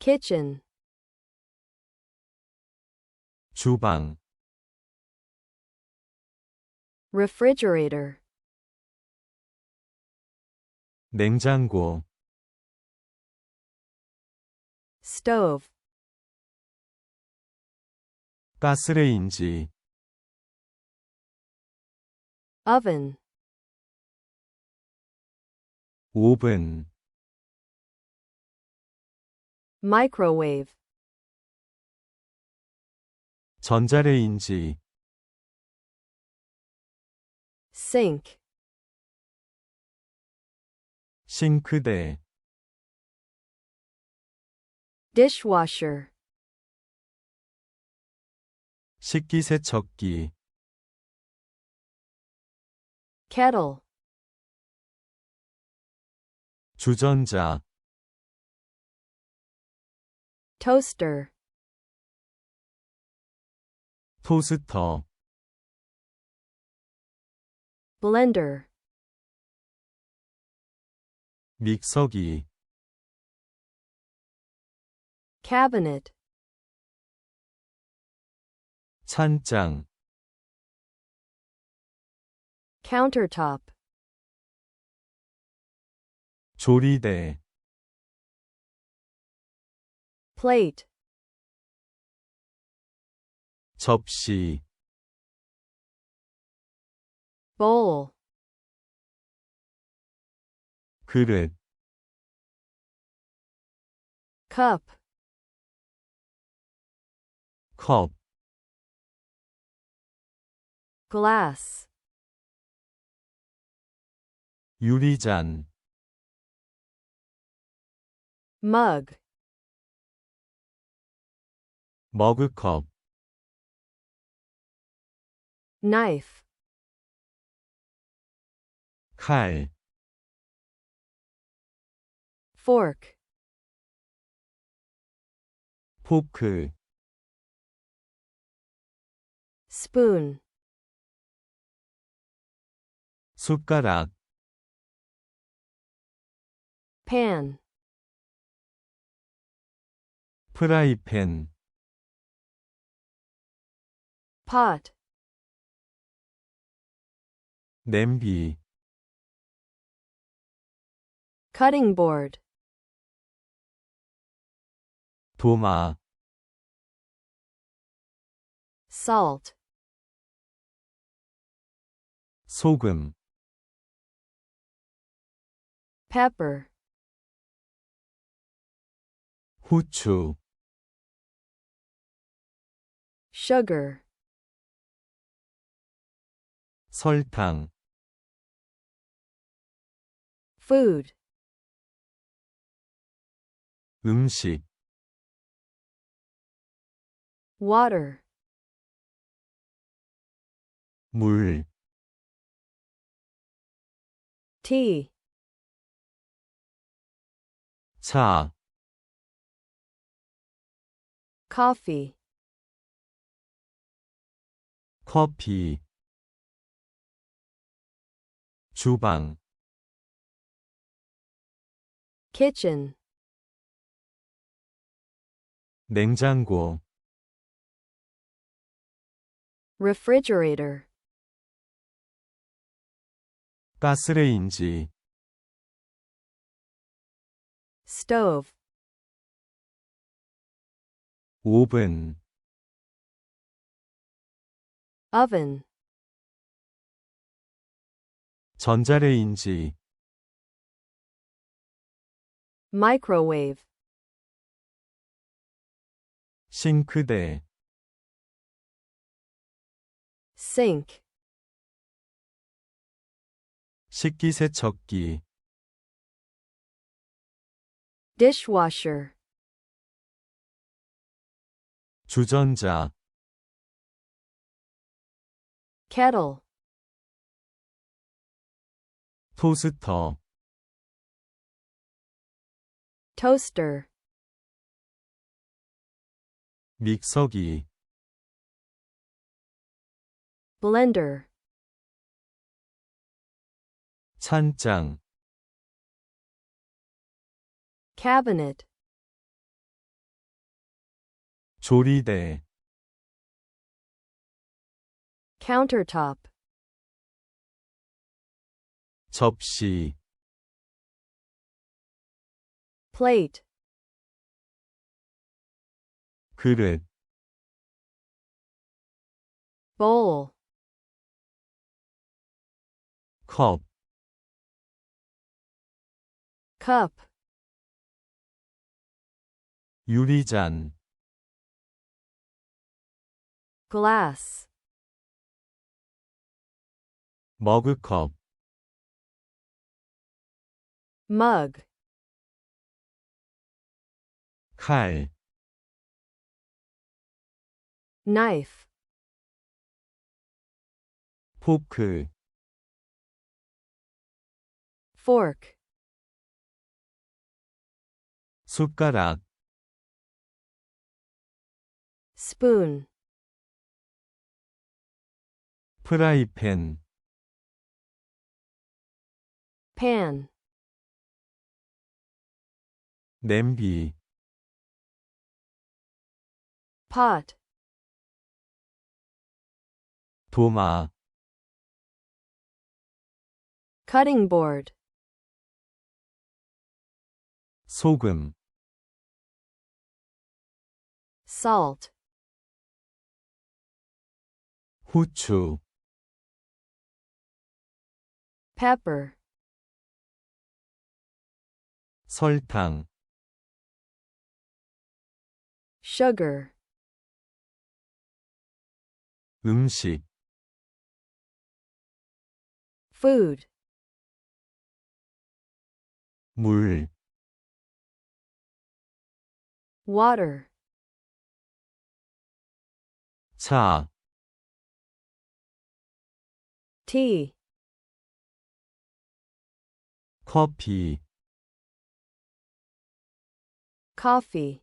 kitchen, 주방, refrigerator, 냉장고, stove, 가스레인지, oven, 오븐, microwave, 전자레인지, sink, 싱크대, dishwasher, 식기세척기, kettle, 주전자, toaster, 토스터, blender, 믹서기, cabinet, 찬장, countertop, 조리대, plate, 접시, bowl, 그릇, cup, 컵, glass, 유리잔, mug, 머그컵, knife, 칼, fork, 포크, spoon, 숟가락, pan, 프라이팬, pot, 냄비, cutting board, 도마, salt, 소금, pepper, 후추, sugar, 설탕, food, 음식, water, 물, tea, 차, coffee, 커피, 주방, kitchen, 냉장고, refrigerator, 가스레인지, stove, 오븐, oven, 전자레인지, microwave, 싱크대, sink, 식기세척기, dishwasher, 주전자, kettle, 토스터, toaster, 믹서기, blender, 찬장, cabinet, 조리대, countertop, 접시, plate, 그릇, bowl, 컵, cup, 유리잔, glass, 머그컵, mug, 칼, knife, 포크, fork, 숟가락, spoon, 프라이팬, pan, 냄비, pot, 도마, cutting board, 소금, salt, 후추, pepper, 설탕, sugar, 음식, food, 물, water, 차, tea, 커피, coffee,